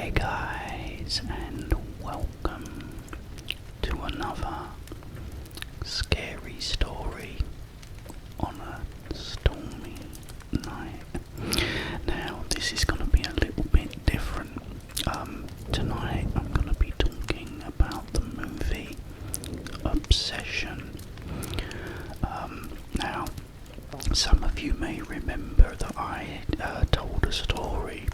Hey guys, and welcome to another scary story on a stormy night. Now, this is going to be a little bit different. Tonight I'm going to be talking about the movie Obsession. Now, some of you may remember that I told a story.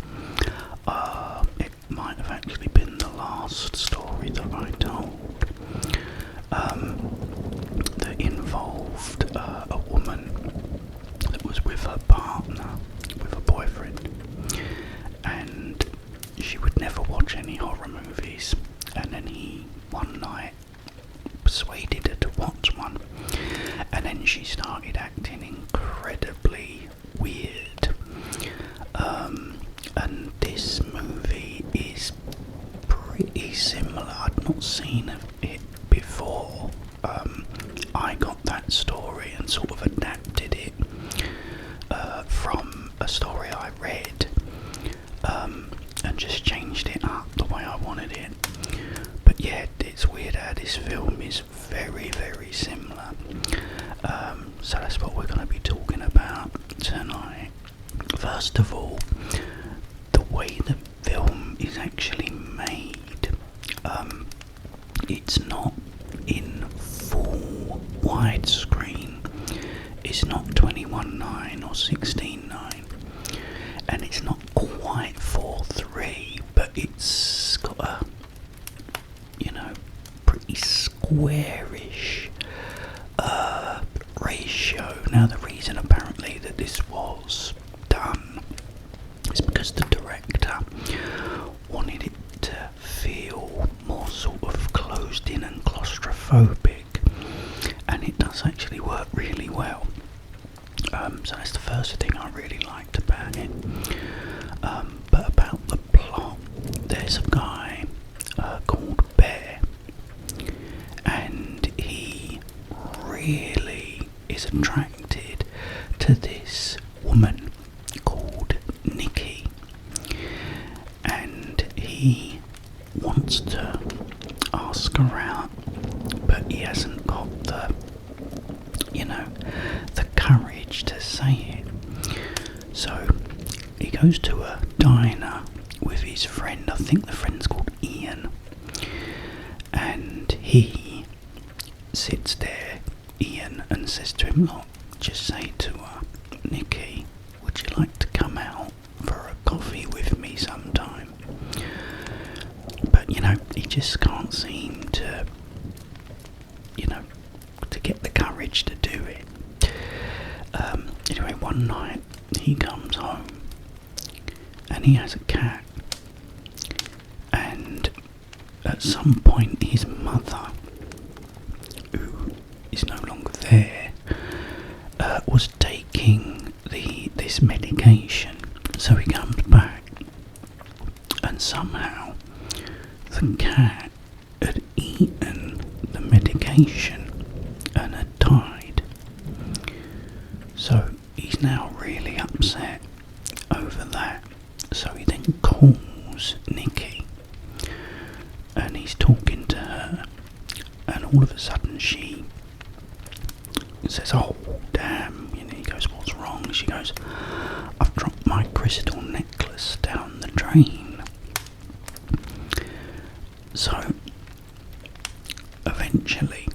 It might have actually been the last story that I told, that involved a woman that was with her partner, with a boyfriend, and she would never watch any horror movies, and then he one night persuaded her to watch one, and then she started acting incredibly weird. And this movie is pretty similar. I'd not seen it before. I got that story and sort of adapted it from a story I read, and just changed it up the way I wanted it. But yeah, it's weird how this film is very, very similar. So that's what we're going to be talking about tonight. First of all, the way the film is actually made, it's not in full widescreen. It's not 21:9 or 16:9, and it's not quite 4:3, but it's got a, pretty squarish ratio. Now, the reason apparently that this was done is because the director wanted it to feel more sort of closed in and claustrophobic, and it does actually work really well. So that's the first thing I really liked about it. But about the plot, there's a guy called Bear, and he really is attracted to this woman called Nikki, and he wants to ask her out, but he hasn't got the courage to say it. So he goes to a diner with his friend. I think the friend's called Ian, and he sits there, Ian, and says to him, "Look, just say to her, Nikki, would you like to come out for a coffee with me sometime?" But he just can't seem to get the courage to do it. Anyway, one night he comes home and he has a cat, and at some point his mother, who is no longer there, was taking this medication. So he comes back, and somehow the cat had eaten the medication and had died. So he's now really upset over that. So he then calls Nikki, and he's talking to her, and all of a sudden she says, "Oh damn," he goes, "What's wrong?" She goes, "I've dropped my crystal necklace down the drain." So eventually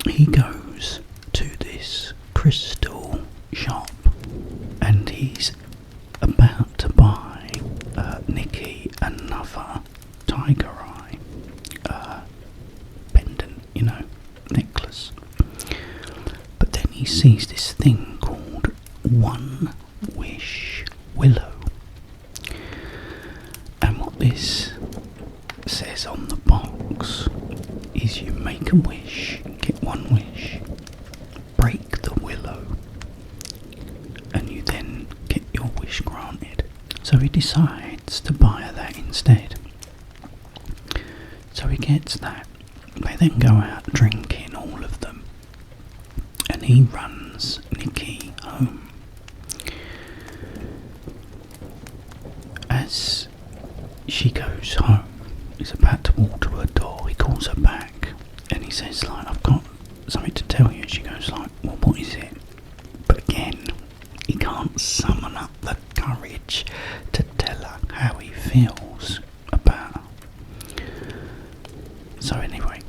he goes to this crystal shop, and he's about to buy Nikki another tiger eye pendant, necklace. But then he sees this thing called One Wish Willow, and what this says on the box is, you make a wish, get one wish, break the willow, and you then get your wish granted. So he decides to buy that instead. So he gets that. They then go out drinking, all of them, and he runs Nikki home. As she goes home. He's about to walk to her door. He calls her back and he says, like, I've got something to tell you. She goes like, well, what is it? But again, he can't summon up the courage to tell her how he feels about her. So anyway,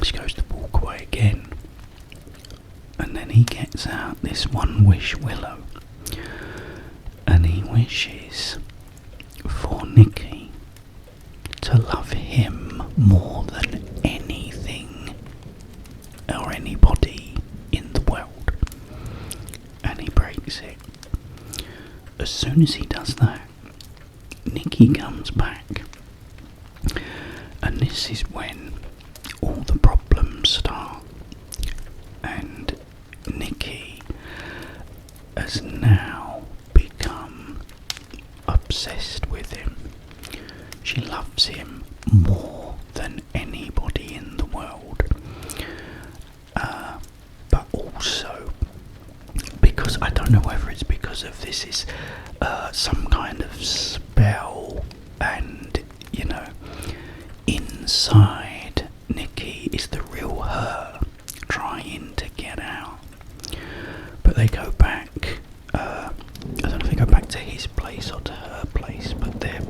she goes to walk away again, and then he gets out this one wish willow, and he wishes for Nikki to love him more than anything or anybody in the world, and he breaks it. As soon as he does that, Nikki comes back, and this is when all the problems start, and Nikki has now become obsessed with him. She loves him more than anybody in the world, but also because I don't know whether it's because of this is some kind of spell, and you know, inside Nikki is the real her trying to get out. But they go back, I don't know if they go back to his place or to her place, but they're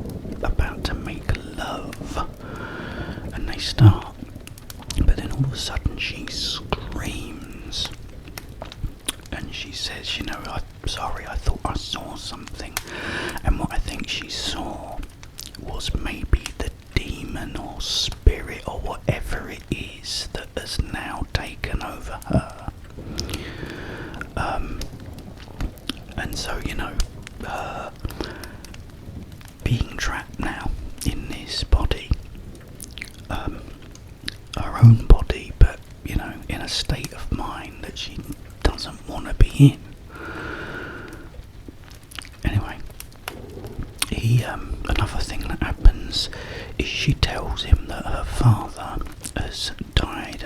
about to make love, and they start, but then all of a sudden she screams, and she says, you know, I'm sorry, I thought I saw something, and what I think she saw was maybe the demon or spirit or whatever it is that has now taken over her. And so, you know, being trapped now in this body, her own body, but, you know, in a state of mind that she doesn't want to be in. Anyway, another thing that happens is she tells him that her father has died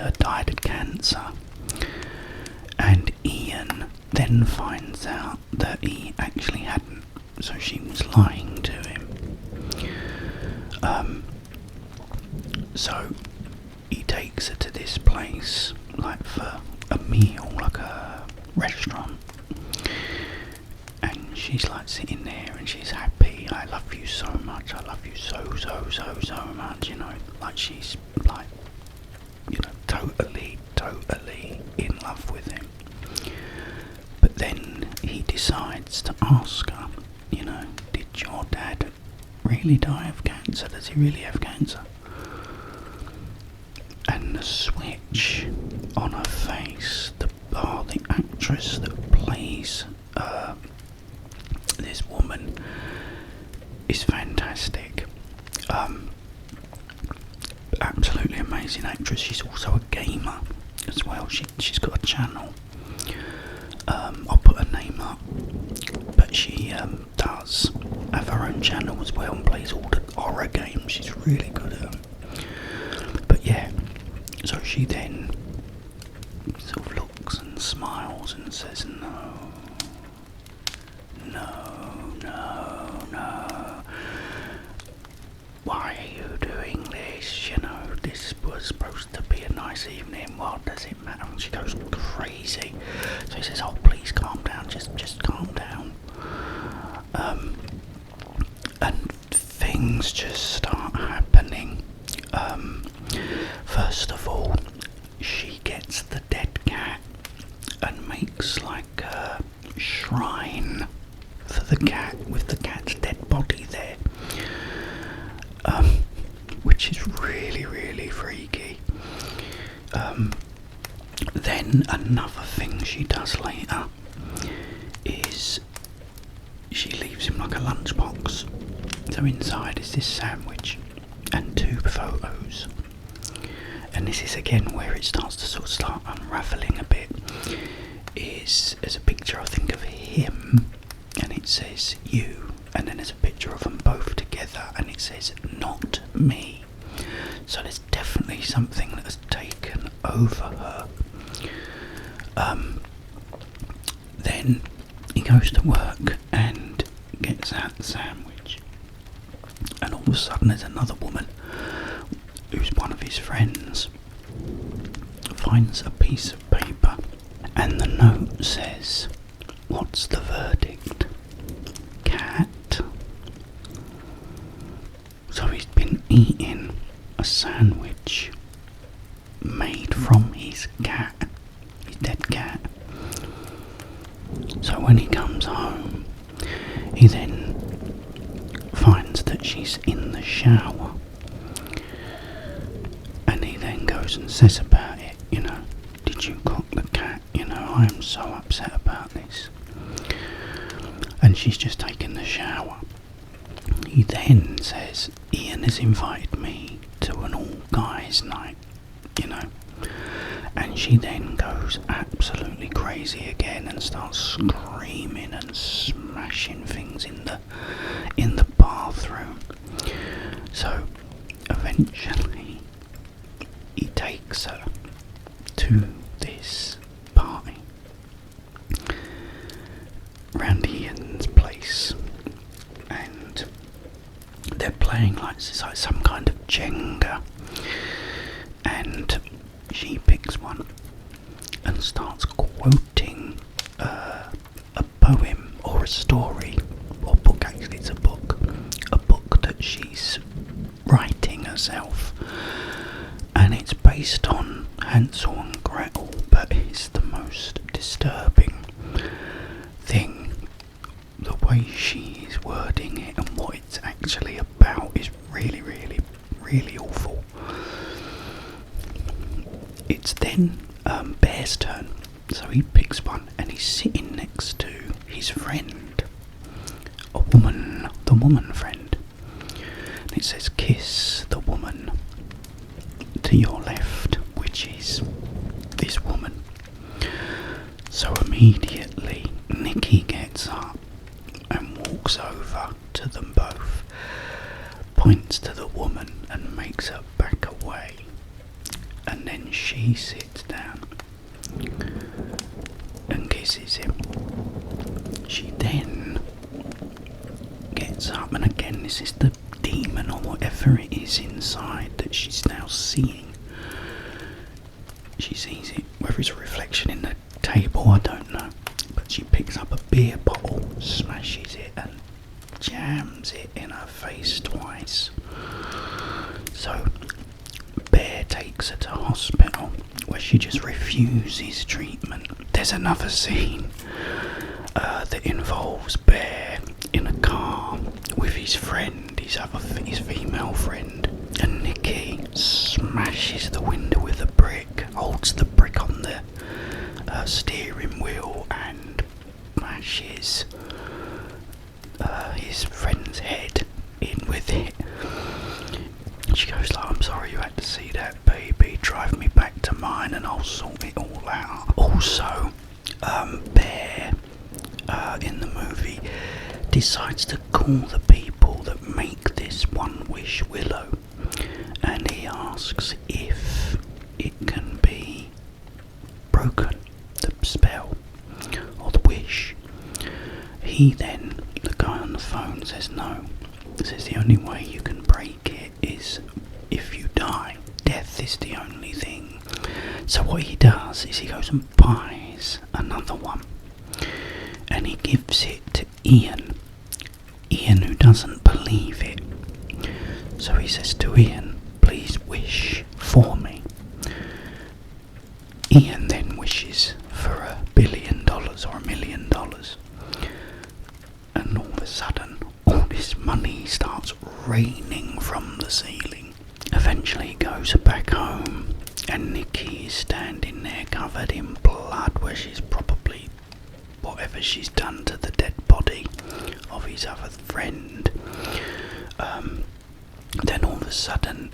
of cancer, and Ian then finds out that he actually hadn't, so she was lying to him. So he takes her to this place, like for a meal, like a restaurant, and she's like sitting there and she's happy. I love you so much, I love you so much, you know, like she's like, you know, totally in love with him. But then he decides to ask her, you know, did your dad really die of cancer? Does he really have cancer? And the switch on her face, the actress that plays this woman is fantastic. Absolutely amazing actress. She's also a gamer as well. She's got a channel. I'll put her name up, but she does have her own channel as well and plays all the horror games. She's really good at them. But yeah, so she then sort of looks and smiles and says, no, why are you doing this? You know, this was supposed to be a nice evening. What does it matter? And she goes crazy. So he says, oh, please calm down, just calm down. And things just start happening. First of all, she gets the dead cat and makes like a shrine for the cat with the cat's dead body there, which is really freaky. Then another thing she does later is she leaves him like a lunchbox. So inside is this sandwich and 2 photos. And this is again where it starts to sort of start unraveling a bit. Is there's a picture, I think, of him, and it says you, and then there's a picture of them both together, and it says not me. So there's definitely something that has taken over her. Then he goes to work and gets out the sandwich, and all of a sudden there's another woman who's one of his friends, finds a piece of paper, and the note says, "What's the verdict? Cat." So he's been eating a sandwich made from his cat, his dead cat. So when he comes home, he then finds that she's in the shower, and he then goes and says about it, "Did you cook the cat? I am so upset about this." And she's just taken the shower. He then says, "Ian has invited me to an all guys night, and she then goes absolutely crazy again and starts screaming and smashing things in the bathroom. So eventually he takes her to this party round Ian's place, and they're playing like some kind of Jenga, and she picks one and starts quoting a poem or a story or book. Actually, it's a book that she's writing herself, and it's based on Hansel and Gretel, but it's the most disturbing thing. The way she is wording it and what it's actually about is really, really, really awful. It's then Bear's turn, so he picks one and he's sitting next to his friend, the woman friend, and it says, "Kiss the woman to your left," which is this woman. So immediately Nikki gets up and walks over to them both, points to the woman and makes her back away, and then she sits down and kisses him. She then gets up, and again this is the demon or whatever it is inside that she's now seeing. She sees it, whether it's a reflection in the table, I don't know, but she picks up a beer bottle, smashes it and jams it in her face twice. So Bear takes her to hospital, where she just refuses treatment. There's another scene that involves Bear in a car with his friend, his female friend, and Nikki smashes the window with a brick, holds the brick on the steering wheel and bashes his friend's head in with it. She goes like, "I'm sorry you had to see that, baby. Drive me back to mine and I'll sort it all out." Also, Bear in the movie decides to call the people that make this one wish willow, and he asks if it can be broken, the spell or the wish. The guy on the phone says no. Says the only way you can break it is if you die. Death is the only thing. So what he does is he goes and buys another one, and he gives it to Ian, who doesn't believe it. So he says to Ian, "Please wish for me." Ian then wishes for $1 billion or $1 million, and all of a sudden all this money starts raining from the ceiling. Eventually he goes back home, and Nikki is standing there covered in blood, where she's probably whatever she's done to the dead body of his other friend. Then all of a sudden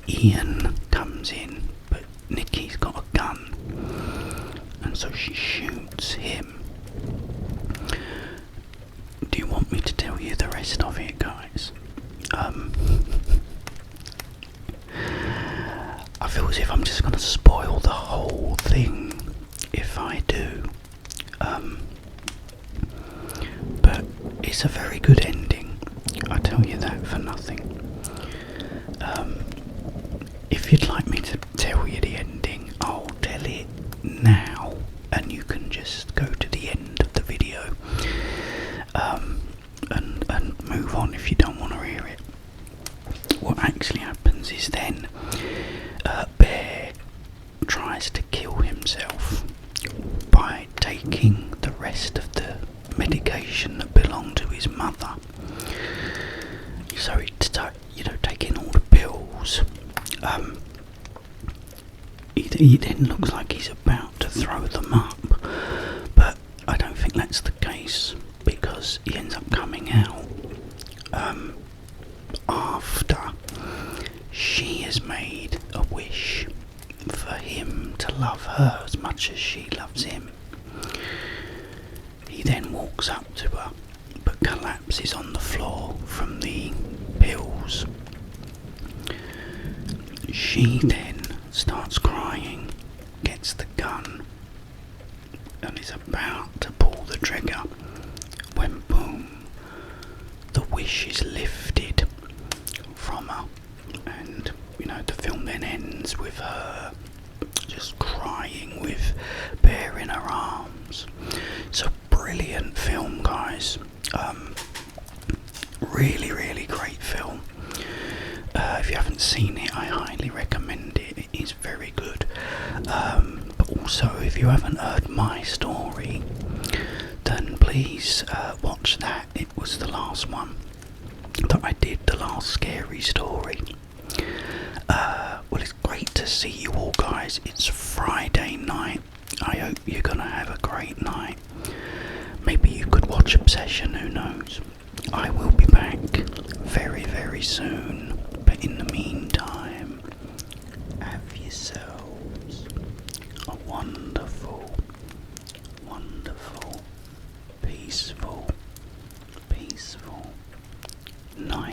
Ian comes in, but Nikki's got a gun, and so she shoots him. Do you want me to tell you the rest of it, guys? I feel as if I'm just going to spoil the whole thing if I do. But it's a very good ending, I tell you that for nothing. if you don't want to hear it. What actually happens is then Bear tries to kill himself by taking the rest of the medication that belonged to his mother. So taking all the pills. He then looks like he's about to throw them up, but I don't think that's the case, because he ends up coming out after she has made a wish for him to love her as much as she loves him. He then walks up to her, but collapses on the floor from the pills. She then starts crying, gets the gun, and is about to pull the trigger when boom, the wish is lifted from her, and the film then ends with her just crying with Bear in her arms. It's a brilliant film, guys. Really, really great film. If you haven't seen it, I highly recommend it. It is very good. But also, if you haven't heard my story, then please watch that. It was the last one that I did, the last scary story. Well, it's great to see you all, guys. It's Friday night. I hope you're gonna have a great night. Maybe you could watch Obsession, who knows. I will be back very, very soon. But in the meantime, have yourselves a wonderful, wonderful, peaceful, peaceful night.